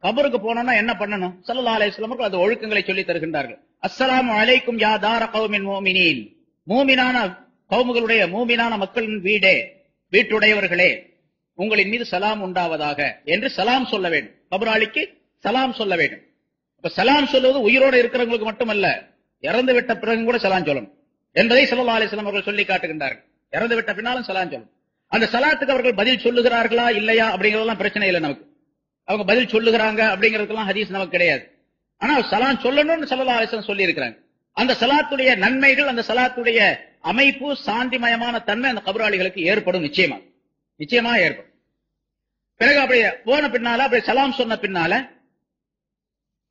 கபருக்கு போனோம்னா என்ன பண்ணணும்? ஸல்லல்லாஹு அலைஹி வஸல்லம் அந்த ஒழுக்கங்களை சொல்லி தருகின்றார்கள். அஸ்ஸலாமு அலைக்கும் யா தார கௌமின் முஃமினீன், மூமினான கௌமுகளுடைய மூமினான மக்களின் வீடே, வீட்டுடையவர்களே, உங்களின் மீது சலாம் உண்டாவதாக என்று சலாம் சொல்ல வேண்டும். கபராளிக்கு சலாம் சொல்ல வேண்டும். இப்ப சலாம் சொல்லுவது உயிரோடு இருக்கிறவங்களுக்கு மட்டுமல்ல, இறந்து விட்ட பிறகு கூட சலாம் சொல்லணும் என்பதை ஸல்லல்லாஹு அலைஹி வஸல்லம் அவர்கள் சொல்லி காட்டுகின்றார்கள். இறந்து விட்ட பின்னாலும் சலாம் சொல்லணும். அந்த சலாத்துக்கு அவர்கள் பதில் சொல்லுகிறார்களா இல்லையா அப்படிங்கறதெல்லாம் பிரச்சனை இல்லை நமக்கு. அவங்க பதில் சொல்லுகிறாங்க அப்படிங்கறதுக்கெல்லாம் ஹதீஸ் நமக்கு கிடையாது. ஆனா சலாம் சொல்லணும்னு ஸல்லல்லாஹு அலைஹி வஸல்லம் சொல்லி இருக்கிறாங்க. அந்த சலாத்துடைய நன்மைகள், அந்த சலாத்துடைய அமைப்பு, சாந்திமயமான தன்மை அந்த கபராளிகளுக்கு ஏற்படும். நிச்சயமா ஏற்படும். பிறகு அப்படியே போன பின்னால, அப்படியே சலாம் சொன்ன பின்னால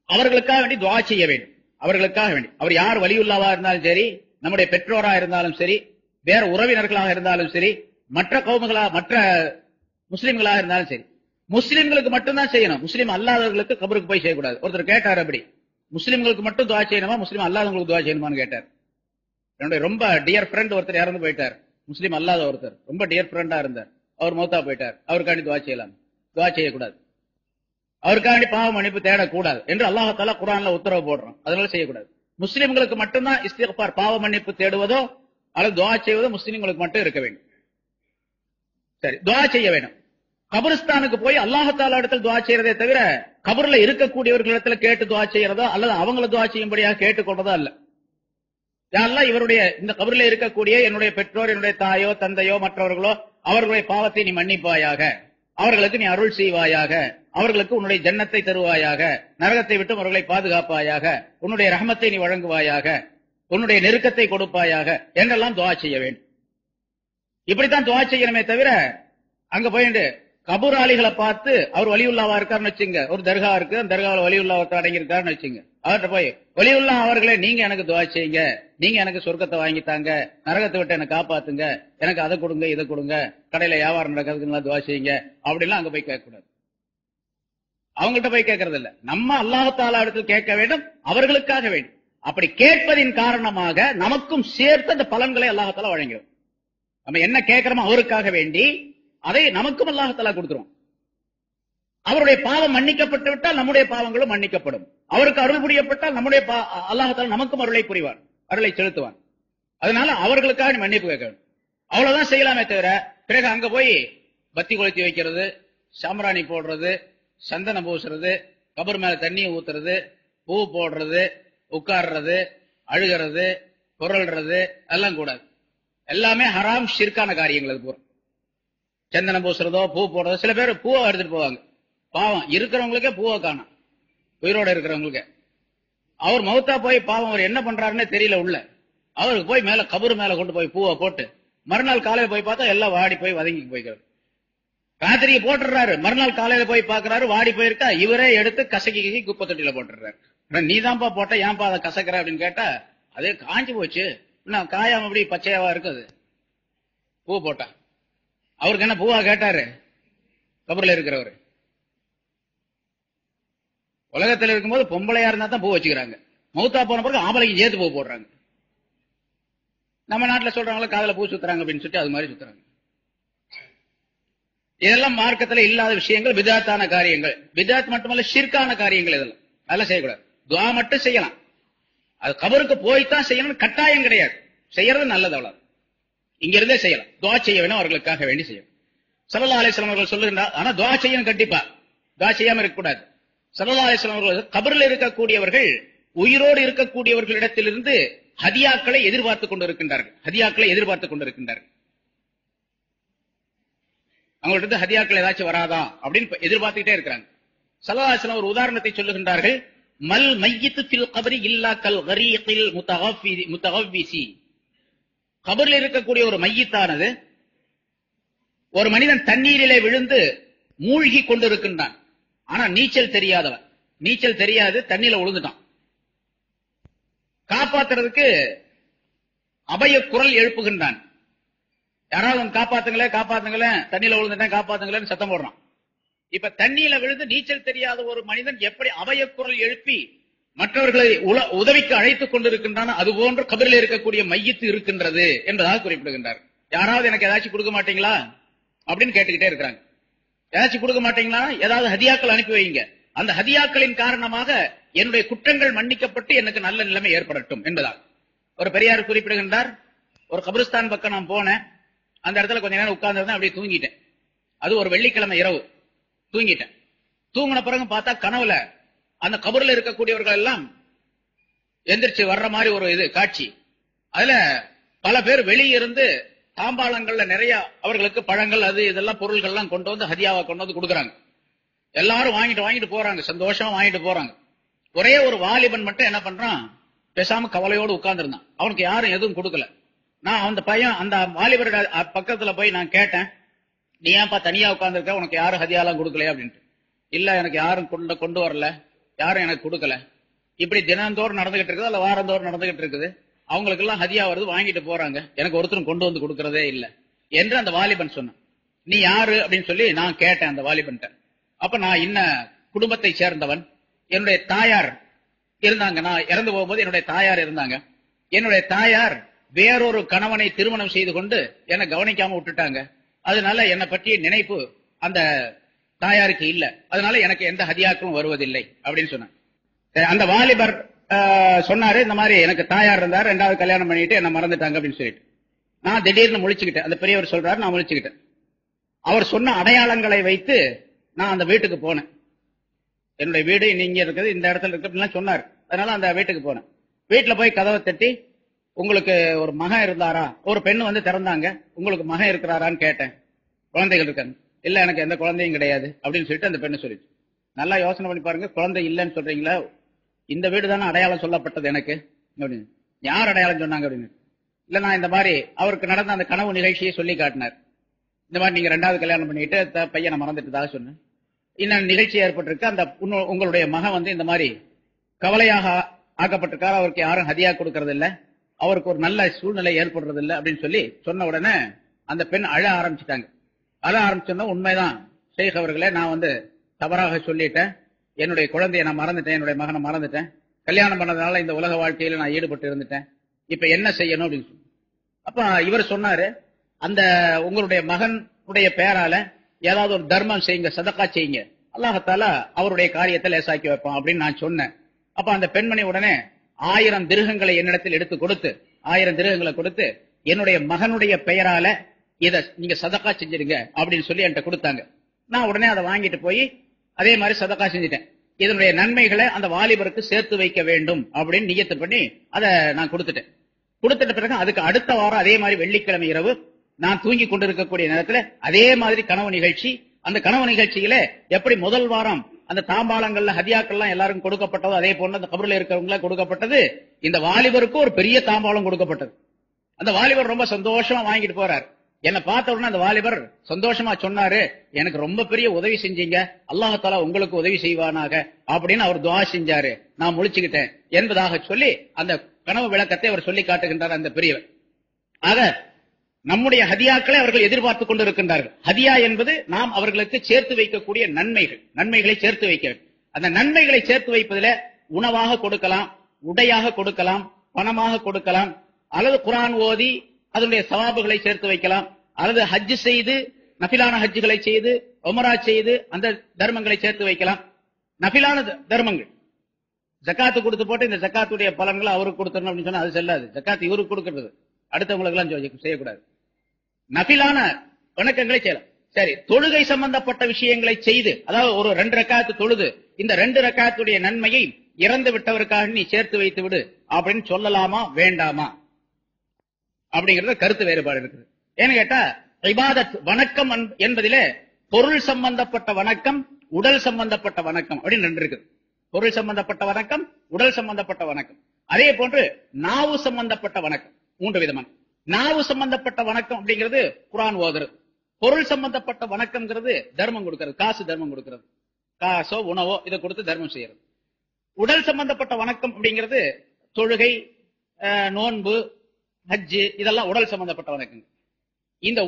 அவர்களுக்காக வேண்டி துஆ செய்ய வேண்டும். அவர்களுக்காக வேண்டி, அவர் யார் வலியுல்லாவா இருந்தாலும் சரி, நம்முடைய பெற்றோரா இருந்தாலும் சரி, வேற உறவினர்களாக இருந்தாலும் சரி, மற்ற கௌமுகளா, மற்ற முஸ்லிம்களாக இருந்தாலும் சரி, முஸ்லிம்களுக்கு மட்டும்தான் செய்யணும். முஸ்லிம் அல்லாதவர்களுக்கு கபருக்கு போய் செய்யக்கூடாது. ஒருத்தர் கேட்டார், அப்படி முஸ்லிம்களுக்கு மட்டும் துஆ செய்யணுமா, முஸ்லிம் அல்லாதவங்களுக்கு துஆ செய்யணுமான்னு கேட்டார். என்னுடைய ரொம்ப டியர் ஃப்ரெண்ட் ஒருத்தர் இறந்து போயிட்டார். முஸ்லிம் அல்லாத ஒருத்தர், ரொம்ப டியர் ஃப்ரெண்டா இருந்தார். அவர் மௌத்தா போயிட்டார். அவருக்காண்டி துஆ செய்யலாம்? துஆ செய்யக்கூடாது. அவருக்காண்டி பாவ மன்னிப்பு தேடக்கூடாது என்று அல்லாஹ் தஆலா குர்ஆன்ல உத்தரவு போடுறான். அதனால செய்யக்கூடாது. முஸ்லிம்களுக்கு மட்டும்தான் இஸ்திக்பார், பாவ மன்னிப்பு தேடுவதோ அல்லது துஆ செய்வதோ முஸ்லிம்களுக்கு மட்டும் இருக்க வேண்டும். சரி, துஆ செய்ய வேண்டும். கபரிஸ்தானுக்கு போய் அல்லாஹ் தஆலா இடத்தில் துஆ செய்யறதே தவிர கபர்ல இருக்கக்கூடியவர்களிடத்துல கேட்டு துஆ செய்யறதோ அல்லது அவங்கள துஆ செய்யும்படியாக கேட்டுக்கொள்றதோ அல்ல. யா அல்லாஹ், இவருடைய இந்த கபரில இருக்கக்கூடிய என்னுடைய பெற்றோர், என்னுடைய தாயோ தந்தையோ மற்றவர்களோ, அவர்களுடைய பாவத்தை நீ மன்னிப்பாயாக, அவர்களுக்கு நீ அருள் செய்வாயாக, அவர்களுக்கு உன்னுடைய ஜன்னத்தை தருவாயாக, நரகத்தை விட்டு அவர்களை பாதுகாப்பாயாக, உன்னுடைய ரஹமத்தை நீ வழங்குவாயாக, உன்னுடைய நெருக்கத்தை கொடுப்பாயாக என்றெல்லாம் துஆ செய்ய வேண்டும். இப்படித்தான் துஆ செய்யணுமே தவிர அங்க போயிட்டு கபூராளிகளை பார்த்து அவர் வலியுல்லாவா இருக்காருன்னு வச்சுங்க, ஒரு தர்கா இருக்கு, அந்த தர்காவில் வலியுல்லா ஒருத்தர் அடங்கி இருக்காருன்னு வச்சுங்க, அவர்கிட்ட போய் வலியுல்லா அவர்களே நீங்க எனக்கு துஆ செய்யுங்க, நீங்க எனக்கு சொர்க்கத்தை வாங்கித்தாங்க, நரகத்தை விட்டு எனக்கு காப்பாத்துங்க, எனக்கு அதை கொடுங்க இதை கொடுங்க, கடையில வியாபாரம் நடக்கிறதுக்கு துஆ செய்யுங்க அப்படிலாம் அங்க போய் கேட்க கூடாது. அவங்கள்ட்ட போய் கேட்கறது இல்ல, நம்ம அல்லாஹ் தஆலா இடத்தில் கேட்க வேண்டும், அவர்களுக்காக வேண்டும். அப்படி கேட்பதின் காரணமாக நமக்கும் சேர்த்து அந்த பலன்களை அல்லாஹ் தஆலா வழங்கும். நம்ம என்ன கேட்கிறோமோ அவருக்காக வேண்டி அதை நமக்கும் அல்லாஹ் தஆலா கொடுத்துரும். அவருடைய பாவம் மன்னிக்கப்பட்டு விட்டால் நம்முடைய பாவங்களும் மன்னிக்கப்படும். அவருக்கு அருள் புரியப்பட்டால் நம்முடைய அல்லாஹ் தஆலா நமக்கும் அருளை புரிவார், அருளை செலுத்துவான். அதனால அவர்களுக்காக மன்னிப்பு கேட்க வேண்டும். அவ்வளவுதான் செய்யலாமே தவிர பிறகு அங்க போய் பத்தி கொளுத்தி வைக்கிறது, சாம்பிராணி போடுறது, சந்தனம் பூசுறது, கபர் மேல தண்ணி ஊத்துறது, பூ போடுறது, உட்கார்றது, அழுகிறது, புரள்றது எல்லாம் கூடாது. எல்லாமே ஹராம் ஷிர்கான காரியங்கள். அது பூரா சந்தனம் பூசுறதோ பூ போடுறதோ. சில பேர் பூவை எடுத்துட்டு போவாங்க, பாவம் இருக்கிறவங்களுக்கே பூவை காணும், உயிரோட இருக்கிறவங்களுக்கு. அவர் மௌத்தா போய் பாவம் அவர் என்ன பண்றாருன்னே தெரியல உள்ள. அவருக்கு போய் மேல கபரு மேல கொண்டு போய் பூவை போட்டு மறுநாள் காலையில போய் பார்த்தா எல்லாம் வாடி போய் வதங்கி போய்க்கிறது. ராத்திரிக்கு போட்டுறாரு, மறுநாள் காலையில போய் பாக்குறாரு வாடி போயிருக்கா, இவரே எடுத்து கசக்கி குப்பை தொட்டியில போட்டுறாரு. நீதான்ப்பா போட்ட, ஏன்பா அதை கசக்கிற அப்படின்னு கேட்டா அதே காஞ்சி போச்சு, இன்னும் காயாம அப்படி பச்சையாவா இருக்குது பூ போட்டா. அவருக்கு என்ன பூவா கேட்டாரு? கபர்ல இருக்கிறவரு. உலகத்தில் இருக்கும்போது பொம்பளையா இருந்தா தான் பூ வச்சுக்கிறாங்க, மௌத்தா போன பிறகு ஆம்பளைக்கு சேர்த்து பூ போடுறாங்க. நம்ம நாட்டுல சொல்றாங்களா காதல பூ சுத்துறாங்க அப்படின்னு சொல்லிட்டு அது மாதிரி சுத்துறாங்க. இதெல்லாம் மார்க்கத்துல இல்லாத விஷயங்கள், பிதாத்தான காரியங்கள். பிதாத் மட்டுமல்ல ஷிர்கான காரியங்கள். இதெல்லாம் அதெல்லாம் செய்யக்கூடாது. துஆ மட்டும் செய்யலாம், அது கபருக்கு போய்தான் செய்யணும், கட்டாயம் கிடையாது. செய்யறது நல்லது, அவ்வளவு. இங்க இருந்தே செய்யலாம். துஆ செய்ய வேணும், அவர்களுக்காக வேண்டி செய்யணும். ஸல்லல்லாஹு அலைஹி வஸல்லம் அவர்கள் சொல்லுகிறார், ஆனா துஆ செய்யணும் கண்டிப்பா, துஆ செய்யாம இருக்கக்கூடாது. ஸல்லல்லாஹு அலைஹி வஸல்லம் அவர்கள் கபரில் இருக்கக்கூடியவர்கள் உயிரோடு இருக்கக்கூடியவர்களிடத்திலிருந்து ஹதியாக்களை எதிர்பார்த்துக் கொண்டிருக்கின்றார்கள். அவங்கள்ட்ட ஹதியாக்கள் ஏதாச்சும் வராதா அப்படின்னு எதிர்பார்த்துக்கிட்டே இருக்கிறாங்க. ஸல்லல்லாஹு அலைஹி வஸல்லம் ஒரு உதாரணத்தை சொல்லுகின்றார்கள். மல் மையித்து ஃபில் கபரி இல்லா கல் கரீகில் முத்தகவ்விசி. கபரில் இருக்கக்கூடிய ஒரு மையத்தானது ஒரு மனிதன் தண்ணீரிலே விழுந்து மூழ்கி கொண்டிருக்கின்றான். ஆனா நீச்சல் தெரியாதவன், நீச்சல் தெரியாது, தண்ணீர்ல விழுந்துட்டான். காப்பாத்துறதுக்கு அபய குரல் எழுப்புகின்றான். யாராவது காப்பாத்துங்களேன், தண்ணியில விழுந்துட்டேன் காப்பாத்துங்களேன்னு சத்தம் போடுறான். இப்ப தண்ணியில விழுந்து நீச்சல் தெரியாத ஒரு மனிதன் எப்படி அபய குரல் எழுப்பி மற்றவர்களை உதவிக்கு அழைத்துக் கொண்டிருக்கின்றான், அதுபோன்று கபரில் இருக்கக்கூடிய மையத்து இருக்கின்றது என்பதாக குறிப்பிடுகின்றார். யாராவது எனக்கு ஏதாச்சும் கொடுக்க மாட்டீங்களா அப்படின்னு கேட்டுக்கிட்டே இருக்கிறாங்க. ஏதாச்சும் கொடுக்க மாட்டீங்களா? ஏதாவது ஹதியாக்கள் அனுப்பி வைங்க. அந்த ஹதியாக்களின் காரணமாக என்னுடைய குற்றங்கள் மன்னிக்கப்பட்டு எனக்கு நல்ல நிலைமை ஏற்படட்டும் என்பதால் ஒரு பெரியார் குறிப்பிடுகின்றார். ஒரு கபிரிஸ்தான் பக்கம் நான் போனேன். அந்த இடத்துல கொஞ்ச நேரம் உட்கார்ந்து அப்படியே தூங்கிட்டேன். அது ஒரு வெள்ளிக்கிழமை இரவு தூங்கிட்டேன். தூங்கின பிறகு பார்த்தா கனவுல அந்த கபரில் இருக்கக்கூடியவர்கள் எல்லாம் எந்திரிச்சு வர்ற மாதிரி ஒரு இது காட்சி. அதுல பல பேர் வெளியிருந்து தாம்பாளங்கள்ல நிறைய அவர்களுக்கு பழங்கள் அது இதெல்லாம் பொருள்கள் எல்லாம் கொண்டு வந்து ஹதியாவை கொண்டு வந்து கொடுக்குறாங்க. எல்லாரும் வாங்கிட்டு போறாங்க, சந்தோஷமா வாங்கிட்டு போறாங்க. ஒரே ஒரு வாலிபன் மட்டும் என்ன பண்றான், பேசாம கவலையோடு உட்கார்ந்து இருந்தான். அவனுக்கு யாரும் எதுவும் கொடுக்கல. நான் அந்த பையன் அந்த வாலிபர் பக்கத்துல போய் நான் கேட்டேன், நீ ஏன்பா தனியா உட்கார்ந்து இருக்க, உனக்கு யாரும் ஹதியாலாம் கொடுக்கலையா அப்படின்ட்டு. இல்ல எனக்கு யாரும் கொண்டு வரல, யாரும் எனக்கு கொடுக்கல. இப்படி தினந்தோறும் நடந்துகிட்டு இருக்குது, அல்ல வாரந்தோறும் நடந்துகிட்டு இருக்குது. அவங்களுக்கு எல்லாம் ஹதியா வருது, வாங்கிட்டு போறாங்க, எனக்கு ஒருத்தரும் கொண்டு வந்து கொடுக்கறதே இல்ல என்று அந்த வாலிபன் சொன்னான். நீ யாரு அப்படின்னு சொல்லி நான் கேட்டேன் அந்த வாலிபன். அப்ப நான் இன்ன குடும்பத்தை சேர்ந்தவன், என்னுடைய தாயார் இருந்தாங்க, நான் இறந்து போகும்போது என்னுடைய தாயார் இருந்தாங்க. என்னுடைய தாயார் வேறொரு கணவனை திருமணம் செய்து கொண்டு என்னை கவனிக்காம விட்டுட்டாங்க. அதனால என்னை பற்றிய நினைப்பு அந்த தாயாருக்கு இல்ல, அதனால எனக்கு எந்த ஹதியாக்களும் வருவதில்லை அப்படின்னு சொன்னாங்க. அந்த வாலிபர் சொன்னாரு, இந்த மாதிரி எனக்கு தாயார் இருந்தார், 2வது கல்யாணம் பண்ணிட்டு என்ன மறந்துட்டாங்க அப்படின்னு சொல்லிட்டு. நான் திடீர்னு முழிச்சுக்கிட்டேன். அந்த பெரியவர் சொல்றாரு, நான் முழிச்சுக்கிட்டேன். அவர் சொன்ன அடையாளங்களை வைத்து நான் அந்த வீட்டுக்கு போனேன். என்னுடைய வீடு நீங்க இருக்குது, இந்த இடத்துல இருக்கு அப்படின்லாம் சொன்னார். அதனால அந்த வீட்டுக்கு போனேன். வீட்டுல போய் கதவை தட்டி, உங்களுக்கு ஒரு மகன் இருந்தாரா, ஒரு பெண்ணு வந்து திறந்தாங்க, உங்களுக்கு மகன் இருக்கிறாரான்னு கேட்டேன். குழந்தைகள் இருக்காங்க. இல்ல எனக்கு எந்த குழந்தையும் கிடையாது அப்படின்னு சொல்லிட்டு அந்த பெண்ணு சொல்லிச்சு. நல்லா யோசனை பண்ணி பாருங்க, குழந்தை இல்லைன்னு சொல்றீங்களா, இந்த வீடு தானே அடையாளம் சொல்லப்பட்டது எனக்கு அப்படின்னு. யார் அடையாளம் சொன்னாங்க அப்படின்னு. இல்ல நான் இந்த மாதிரி அவருக்கு நடந்த அந்த கனவு நிகழ்ச்சியை சொல்லி காட்டினார். இந்த மாதிரி நீங்க 2வது கல்யாணம் பண்ணிட்டு பையனை மறந்துட்டதாக சொன்னேன், இன்னும் நிகழ்ச்சி ஏற்பட்டிருக்கு, அந்த உங்களுடைய மகன் வந்து இந்த மாதிரி கவலையாக ஆக்கப்பட்டிருக்காரு, அவருக்கு யாரும் ஹதியா கொடுக்கறது இல்ல, அவருக்கு ஒரு நல்ல சூழ்நிலை ஏற்படுறது இல்லை அப்படின்னு சொல்லி சொன்ன உடனே அந்த பெண் அழ ஆரம்பிச்சுட்டாங்க. அழ ஆரம்பிச்சோன்னா, உண்மைதான் ஷேக் அவர்களே, நான் வந்து தவறாக சொல்லிட்டேன், என்னுடைய குழந்தைய நான் மறந்துட்டேன், என்னுடைய மகனை மறந்துட்டேன், கல்யாணம் பண்ணதுனால இந்த உலக வாழ்க்கையில நான் ஈடுபட்டு இருந்துட்டேன், இப்ப என்ன செய்யணும் அப்படின்னு சொல்லி. அப்ப இவர் சொன்னாரு, அந்த உங்களுடைய மகனுடைய பெயரால ஏதாவது ஒரு தர்மம் செய்யுங்க, சதக்கா செய்யுங்க, அல்லாஹ்தால அவருடைய காரியத்தை லேசாக்கி வைப்பான் அப்படின்னு நான் சொன்னேன். அப்ப அந்த பெண்மணி உடனே 1000 திர்ஹங்களை என்னிடத்தில் எடுத்து கொடுத்து, 1000 திர்ஹங்களை கொடுத்து, என்னுடைய மகனுடைய பெயரால இத நீங்க சதக்கா செஞ்சிருங்க அப்படின்னு சொல்லி என்கிட்ட கொடுத்தாங்க. நான் உடனே அதை வாங்கிட்டு போய் அதே மாதிரி சதக்கா செஞ்சுட்டேன். இதனுடைய நன்மைகளை அந்த வாலிபருக்கு சேர்த்து வைக்க வேண்டும் அப்படின்னு நியத்து பண்ணி அதை நான் கொடுத்துட்டேன். கொடுத்துட்ட பிறகு அதுக்கு அடுத்த வாரம் அதே மாதிரி வெள்ளிக்கிழமை இரவு நான் தூங்கி கொண்டிருக்கக்கூடிய நேரத்தில் அதே மாதிரி கனவு நிகழ்ச்சி. அந்த கனவு நிகழ்ச்சியில எப்படி முதல் வாரம் அந்த தாம்பாளங்கள்ல ஹதியாக்கள்லாம் எல்லாருக்கும் கொடுக்கப்பட்டது, அதே போல அந்த கபரில் இருக்கிறவங்கள கொடுக்கப்பட்டது, இந்த வாலிபருக்கு ஒரு பெரிய தாம்பாளம் கொடுக்கப்பட்டது. அந்த வாலிபர் ரொம்ப சந்தோஷமா வாங்கிட்டு போறார். என்னை பார்த்த உடனே அந்த வாலிபர் சந்தோஷமா சொன்னாரு, எனக்கு ரொம்ப பெரிய உதவி செஞ்சீங்க, அல்லாஹ்தாலா உங்களுக்கு உதவி செய்வானாக அப்படின்னு அவர் துஆ செஞ்சாரு, நான் முழிச்சுக்கிட்டேன் என்பதாக சொல்லி அந்த கனவு விளக்கத்தை அவர் சொல்லி காட்டுகின்றார் அந்த பெரியவர். ஆக நம்முடைய ஹதியாக்களை அவர்கள் எதிர்பார்த்துக் கொண்டிருக்கின்றார்கள். ஹதியா என்பது நாம் அவர்களுக்கு சேர்த்து வைக்கக்கூடிய நன்மைகளை சேர்த்து வைக்க வேண்டும். அந்த நன்மைகளை சேர்த்து வைப்பதில் உணவாக கொடுக்கலாம், உடையாக கொடுக்கலாம், பணமாக கொடுக்கலாம், அல்லது குர்ஆன் ஓதி அதனுடைய சவாபுகளை சேர்த்து வைக்கலாம், அல்லது ஹஜ் செய்து நஃபிலான ஹஜ்ஜுகளை செய்து உம்ரா செய்து அந்த தர்மங்களை சேர்த்து வைக்கலாம். நஃபிலான தர்மங்கள் ஜக்காத்து கொடுத்து போட்டு இந்த ஜக்காத்துடைய பலன்களை அவருக்கு கொடுத்துடணும் அப்படின்னு சொன்னா அது செல்லாது. ஜக்காத்து இவருக்கு கொடுக்கிறது, அடுத்தவங்களுக்கு எல்லாம் செய்யக்கூடாது. நஃபிலான வணக்கங்களை செய்யலாம். சரி, தொழுகை சம்பந்தப்பட்ட விஷயங்களை செய்து, அதாவது ஒரு 2 ரக்காத்து தொழுது இந்த 2 ரக்காத்துடைய நன்மையை இறந்து விட்டவருக்காக நீ சேர்த்து வைத்து விடு அப்படின்னு சொல்லலாமா வேண்டாமா அப்படிங்கறத கருத்து வேறுபாடு இருக்குது. ஏன்னு கேட்டா, இபாதத் வணக்கம் என்பதிலே பொருள் சம்பந்தப்பட்ட வணக்கம், உடல் சம்பந்தப்பட்ட வணக்கம் அப்படின்னு 2 இருக்குது. பொருள் சம்பந்தப்பட்ட வணக்கம், உடல் சம்பந்தப்பட்ட வணக்கம். அதே போன்று நாவு சம்பந்தப்பட்ட வணக்கம் 3 விதமான. நாவு சம்பந்தப்பட்ட வணக்கம் அப்படிங்கிறது குர்ஆன் ஓதுறது. பொருள் சம்பந்தப்பட்ட வணக்கம்ங்கிறது தர்மம் கொடுக்கிறது, காசு தர்மம் கொடுக்கிறது, காசோ உணவோ இதை கொடுத்து தர்மம் செய்யறது. உடல் சம்பந்தப்பட்ட வணக்கம் அப்படிங்கிறது தொழுகை, நோன்பு, ஹஜ்ஜு, இதெல்லாம் உடல் சம்பந்தப்பட்ட வணக்கங்கள். இந்த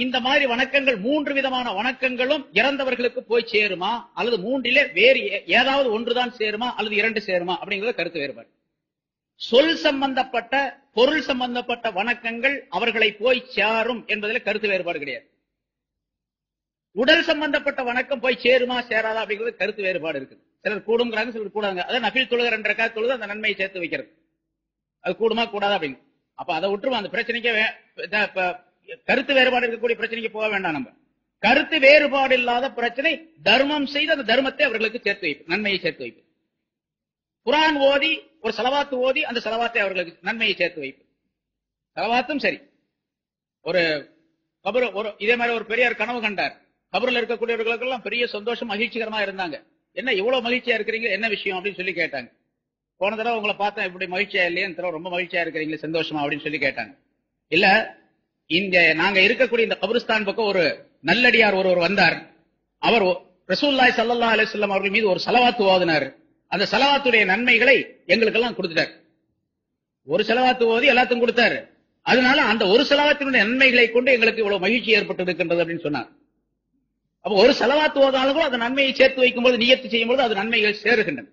இந்த மாதிரி வணக்கங்கள் 3 விதமான வணக்கங்களும் இறந்தவர்களுக்கு போய் சேருமா, அல்லது 3லே வேறு ஏதாவது ஒன்றுதான் சேருமா, அல்லது 2 சேருமா அப்படிங்கறது கருத்து வேறுபாடு. சொல் சம்பந்தப்பட்ட பொருள் சம்பந்தப்பட்ட வணக்கங்கள் அவர்களை போய் சேரும் என்பதில் கருத்து வேறுபாடு கிடையாது. உடல் சம்பந்தப்பட்ட வணக்கம் போய் சேருமா சேராதா அப்படிங்கிறது கருத்து வேறுபாடு இருக்கு. சிலர் கூடுங்கிறாங்க, சிலர் கூடாங்க. அதான் நஃபில் தொழுகை 2 ரக்காத் தொழுது அந்த நன்மையை சேர்த்து வைக்கிறது. அது கூடுமா கூடாதா அப்படின்னு. அப்ப அதை விட்டுருவோம். அந்த பிரச்சனைக்கு கருத்து வேறுபாடு இருக்கக்கூடிய பிரச்சனைக்கு போக வேண்டாம். நம்ம கருத்து வேறுபாடு இல்லாத பிரச்சனை தர்மம் செய்து அந்த தர்மத்தை அவர்களுக்கு சேர்த்து வைப்பு, நன்மையை சேர்த்து வைப்பு. குர்ஆன் ஓதி ஒரு ஸலவாத்து ஓதி அந்த ஸலவாத்தை அவர்களுக்கு நன்மையை சேர்த்து வைப்பு. ஸலவாத்தும் சரி. ஒரு கபர் இதே மாதிரி ஒரு பெரியார் கனவு கண்டார். கபரில் இருக்கக்கூடியவர்களுக்கு எல்லாம் பெரிய சந்தோஷம், மகிழ்ச்சிகரமா இருந்தாங்க. என்ன இவ்வளவு மகிழ்ச்சியா இருக்கிறீங்க, என்ன விஷயம் அப்படின்னு சொல்லி கேட்டாங்க. போன தடவை உங்களை பார்த்தா இப்படி மகிழ்ச்சியா இல்லையா, இந்த தடவை ரொம்ப மகிழ்ச்சியா இருக்கிறீங்களே, சந்தோஷமா அப்படின்னு சொல்லி கேட்டாங்க. இல்ல, இங்க நாங்க இருக்கக்கூடிய இந்த கபிரிஸ்தான் பக்கம் ஒரு நல்லடியார் ஒருவர் வந்தார். அவர் ரசூலுல்லாஹி ஸல்லல்லாஹு அலைஹி வஸல்லம் அவர்கள் மீது ஒரு ஸலவாத்து ஓதினார். அந்த ஸலவாத்துடைய நன்மைகளை எங்களுக்கு எல்லாம் கொடுத்துட்டார். ஒரு ஸலவாத்து ஓதி எல்லாத்துக்கும் கொடுத்தாரு. அதனால அந்த ஒரு ஸலவாத்தினுடைய நன்மைகளை கொண்டு எங்களுக்கு இவ்வளவு மகிழ்ச்சி ஏற்பட்டு இருக்கின்றது அப்படின்னு சொன்னார். அப்ப ஒரு ஸலவாத்து ஓதாலும் கூட அந்த நன்மையை சேர்த்து வைக்கும் போது, நியத்து செய்யும் போது அது நன்மைகள் சேருகின்றன.